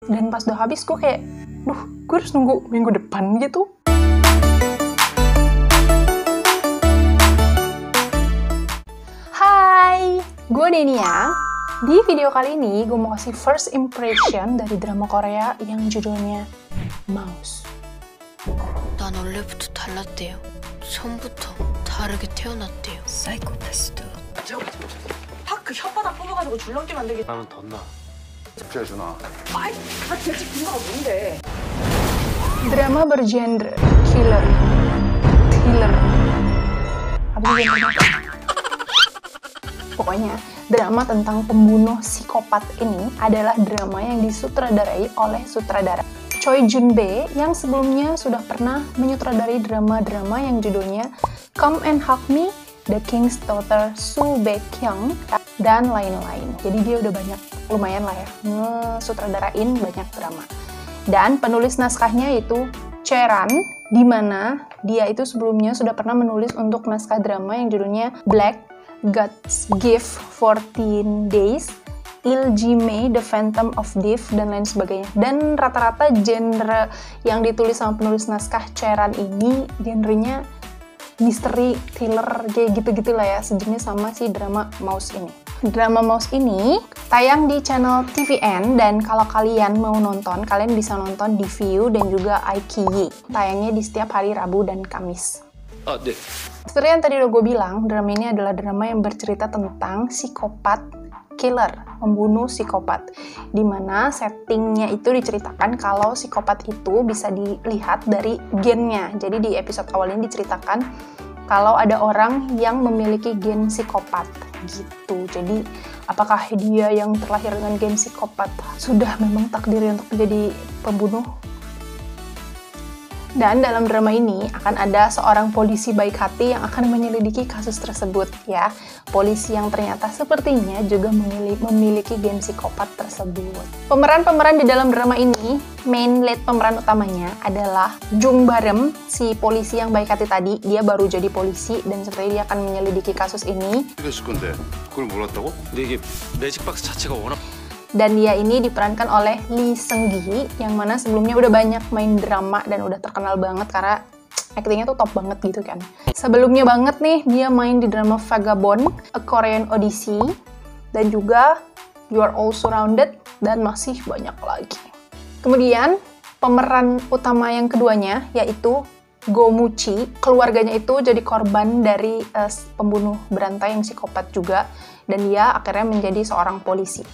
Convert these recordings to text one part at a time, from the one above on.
Dan pas udah habis gue kayak, duh, gue harus nunggu minggu depan gitu. Hai, gue Denia. Di video kali ini gue mau kasih first impression dari drama Korea yang judulnya Mouse. 난 원래부터 달랐대요. 처음부터 다르게 태어났대요. 사이코패스도. 그 혓바닥 뽑아가지고 줄넘기 만들기. 나는 덧나. 집중해주나. 아이, 나 대체 근거가 뭔데? Drama bergenre thriller. Apa sih genrenya? Pokoknya, drama tentang pembunuh psikopat ini adalah drama yang disutradarai oleh sutradara Choi Jun-bae yang sebelumnya sudah pernah menyutradarai drama-drama yang judulnya Come and Hug Me, The King's Daughter, Soo Baek-hyung, dan lain-lain. Jadi dia udah banyak, lumayan lah ya, ngesutradarain banyak drama. Dan penulis naskahnya itu Cheran, di mana dia itu sebelumnya sudah pernah menulis untuk naskah drama yang judulnya Black God's Gift 14 Days, Iljime, The Phantom of Death, dan lain sebagainya. Dan rata-rata genre yang ditulis sama penulis naskah Cheran ini genrenya misteri, thriller, kayak gitu-gitu lah ya, sejenis sama si drama Mouse ini. Drama Mouse ini tayang di channel TVN, dan kalau kalian mau nonton, kalian bisa nonton di Viu dan juga iQIYI. Tayangnya di setiap hari Rabu dan Kamis. 네. Seperti yang tadi udah gue bilang, drama ini adalah drama yang bercerita tentang psikopat killer, pembunuh psikopat, dimana settingnya itu diceritakan kalau psikopat itu bisa dilihat dari gennya. Jadi di episode awal ini diceritakan kalau ada orang yang memiliki gen psikopat gitu. Jadi apakah dia yang terlahir dengan gen psikopat sudah memang takdirnya untuk menjadi pembunuh? Dan dalam drama ini akan ada seorang polisi baik hati yang akan menyelidiki kasus tersebut ya. Polisi yang ternyata sepertinya juga memiliki gen psikopat tersebut. Pemeran-pemeran di dalam drama ini, main lead pemeran utamanya adalah Jung Barem, si polisi yang baik hati tadi. Dia baru jadi polisi dan sepertinya dia akan menyelidiki kasus ini. 그걸 몰랐다고? 근데 이게 매직박스 자체가 워낙 Dan dia ini diperankan oleh Lee Seung-gi, yang mana sebelumnya udah banyak main drama dan udah terkenal banget karena aktingnya tuh top banget gitu kan. Sebelumnya banget nih, dia main di drama Vagabond, A Korean Odyssey, dan juga You Are All Surrounded, dan masih banyak lagi. Kemudian, pemeran utama yang keduanya, yaitu Go Muchi. Keluarganya itu jadi korban dari pembunuh berantai yang psikopat juga, dan dia akhirnya menjadi seorang polisi.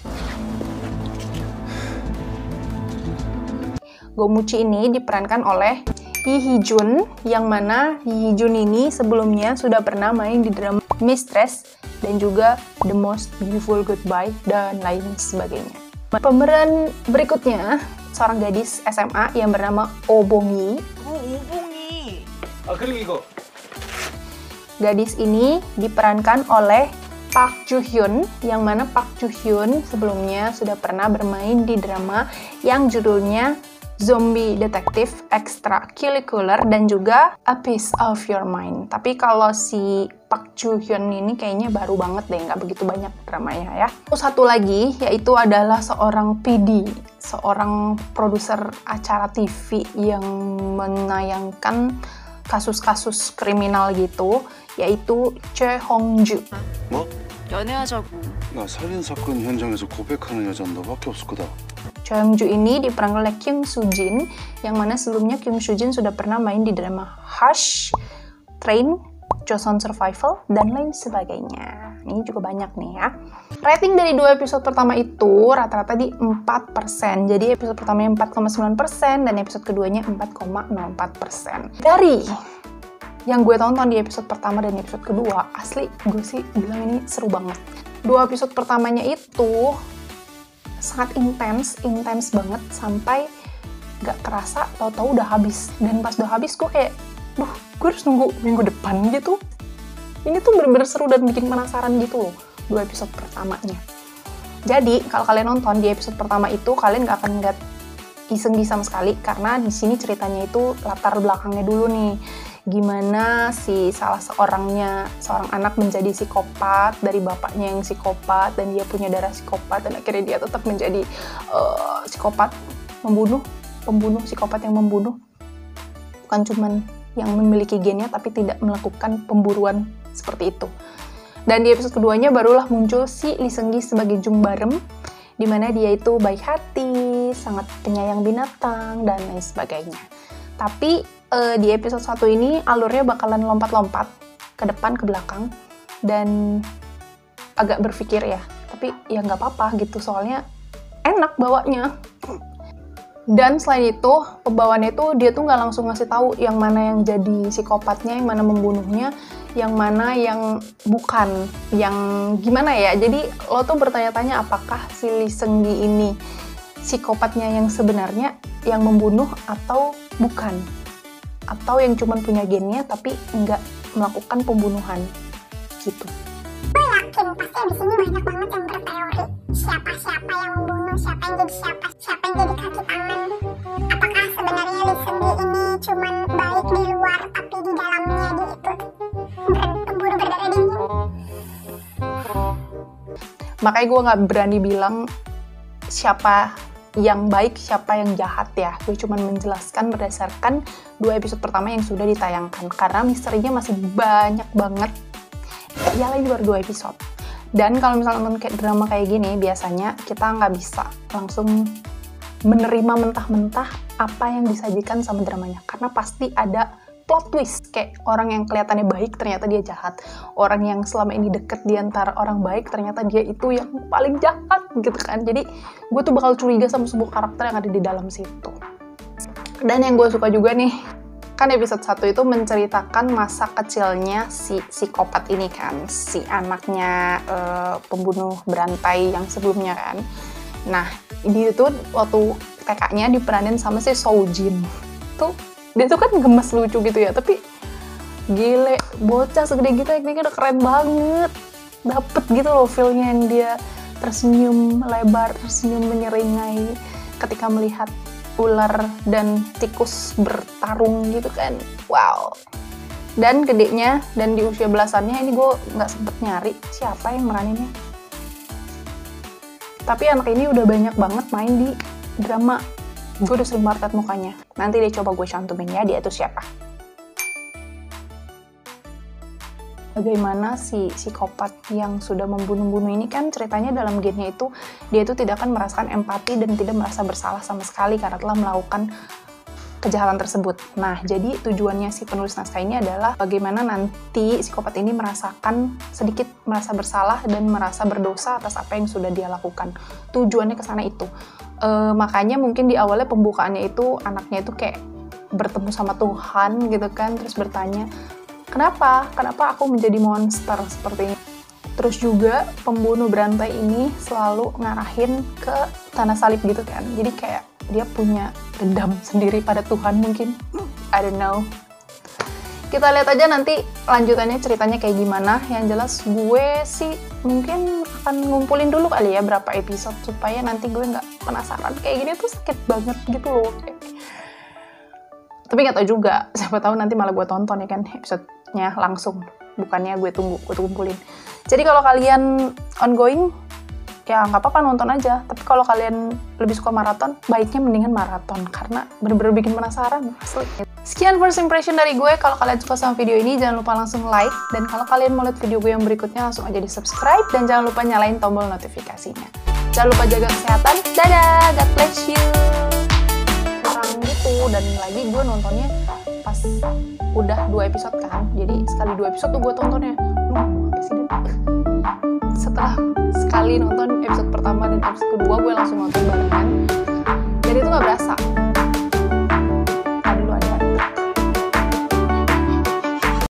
Go Muchi ini diperankan oleh Lee Hee-jun, yang mana Lee Hee-jun ini sebelumnya sudah pernah main di drama Mistress dan juga The Most Beautiful Goodbye dan lain sebagainya. Pemeran berikutnya, seorang gadis SMA yang bernama Oh Bong-yi. 오봉이. 그리고 이거 Gadis ini diperankan oleh Park Joo-hyun, yang mana Park Joo-hyun sebelumnya sudah pernah bermain di drama yang judulnya Zombie Detective Extracurricular dan juga A Piece of Your Mind. Tapi kalau si Park Joo-hyun ini kayaknya baru banget deh, nggak begitu banyak dramanya ya. Satu lagi yaitu adalah seorang PD, seorang produser acara TV yang menayangkan kasus-kasus kriminal gitu, yaitu Choi Hong-ju. 뭐? 연애하자고. 나 살인사건 현장에서 고백하는 여자는 너밖에 없을 거다. Choi Hong-ju ini diperankan oleh Kyung Soo-jin, yang mana sebelumnya Kyung Soo-jin sudah pernah main di drama Hush, Train, Joseon Survival, dan lain sebagainya. Ini juga banyak nih ya. Rating dari 2 episode pertama itu rata-rata di 4%. Jadi episode pertamanya 4,9% dan episode keduanya 4,04%. Dari yang gue tonton di episode pertama dan episode kedua, asli gue sih bilang ini seru banget. 2 episode pertamanya itu sangat intens banget sampai gak kerasa tahu-tahu udah habis. Dan pas udah habis gue kayak, duh, gue harus nunggu minggu depan gitu. Ini tuh bener-bener seru dan bikin penasaran gitu loh, 2 episode pertamanya. Jadi kalau kalian nonton di episode pertama itu, kalian gak akan ngeliat iseng-iseng sama sekali, karena di sini ceritanya itu latar belakangnya dulu nih. Gimana si seorang anak menjadi psikopat dari bapaknya yang psikopat, dan dia punya darah psikopat, dan akhirnya dia tetap menjadi psikopat pembunuh psikopat yang membunuh bukan cuman yang memiliki gennya tapi tidak melakukan pemburuan seperti itu. Dan di episode keduanya barulah muncul si Lee Seung-gi sebagai Jung Barem, di mana dia itu baik hati, sangat penyayang binatang, dan lain sebagainya. Tapi di episode 1 ini alurnya bakalan lompat-lompat ke depan, ke belakang, dan agak berpikir ya. Tapi ya nggak apa-apa gitu, soalnya enak bawanya. Dan selain itu, pembawaannya itu dia tuh nggak langsung ngasih tahu yang mana yang jadi psikopatnya, yang mana membunuhnya, yang mana yang bukan, yang gimana ya. Jadi lo tuh bertanya-tanya apakah si Lee Seung-gi ini psikopatnya yang sebenarnya, yang membunuh atau bukan. Atau yang cuma punya gennya tapi nggak melakukan pembunuhan gitu. Gue yakin pasti di sini banyak banget yang berteori siapa yang membunuh, siapa yang jadi siapa yang jadi kaki tangan. Apakah sebenarnya Lee Seung-gi ini cuman baik di luar tapi di dalamnya dia itu pemburu berdarah dingin. Makanya gue nggak berani bilang siapa yang baik, siapa yang jahat ya. Gue cuma menjelaskan berdasarkan 2 episode pertama yang sudah ditayangkan. Karena misterinya masih banyak banget. Ya lagi baru 2 episode. Dan kalau misalnya nonton kayak drama kayak gini, biasanya kita nggak bisa langsung menerima mentah-mentah apa yang disajikan sama dramanya. Karena pasti ada plot twist. Kayak orang yang kelihatannya baik, ternyata dia jahat. Orang yang selama ini deket di antara orang baik, ternyata dia itu yang paling jahat gitu kan. Jadi gue tuh bakal curiga sama sebuah karakter yang ada di dalam situ. Dan yang gue suka juga nih, kan episode 1 itu menceritakan masa kecilnya si psikopat ini kan, si anaknya pembunuh berantai yang sebelumnya kan. Nah, dia tuh waktu TK-nya diperanin sama si Seo-jin. Dia tuh kan gemes lucu gitu ya, tapi gile, bocah segede gitu aktingnya udah keren banget. Dapet gitu loh feel-nya yang dia tersenyum lebar, tersenyum menyeringai ketika melihat ular dan tikus bertarung gitu kan. Wow. Dan gedenya dan di usia belasannya ini gue nggak sempet nyari siapa yang meraninnya. Tapi anak ini udah banyak banget main di drama. Gue udah sering banget liat mukanya. Nanti deh coba gue cantumin ya dia itu siapa. Bagaimana si psikopat yang sudah membunuh-bunuh ini kan ceritanya dalam gennya itu dia itu tidak akan merasakan empati dan tidak merasa bersalah sama sekali karena telah melakukan kejahatan tersebut. Nah, jadi tujuannya si penulis naskah ini adalah bagaimana nanti psikopat ini merasakan sedikit merasa bersalah dan merasa berdosa atas apa yang sudah dia lakukan. Tujuannya ke sana itu. Makanya mungkin di awalnya pembukaannya itu anaknya itu kayak bertemu sama Tuhan gitu kan, terus bertanya, Kenapa aku menjadi monster seperti ini? Terus juga pembunuh berantai ini selalu ngarahin ke tanah salib gitu kan. Jadi kayak dia punya dendam sendiri pada Tuhan mungkin. I don't know. Kita lihat aja nanti lanjutannya ceritanya kayak gimana. Yang jelas gue sih mungkin akan ngumpulin dulu kali ya berapa episode supaya nanti gue nggak penasaran. Kayak gini tuh sakit banget gitu loh. Tapi nggak tahu juga. Siapa tahu nanti malah gue tonton ya kan episode-nya langsung. Bukannya gue kumpulin. Jadi kalau kalian ongoing, ya nggak apa-apa nonton aja. Tapi kalau kalian lebih suka maraton, baiknya mendingan maraton. Karena bener-bener bikin penasaran. Asli. Sekian first impression dari gue. Kalau kalian suka sama video ini, jangan lupa langsung like. Dan kalau kalian mau lihat video gue yang berikutnya, langsung aja di subscribe. Dan jangan lupa nyalain tombol notifikasinya. Jangan lupa jaga kesehatan. Dadah, God bless you. Kurang gitu. Dan lagi gue nontonnya pas udah 2 episode kan. Jadi sekali 2 episode tuh gue tontonnya. Setelah sekali nonton episode pertama dan episode kedua, gue langsung nonton barengan. Jadi itu gak berasa.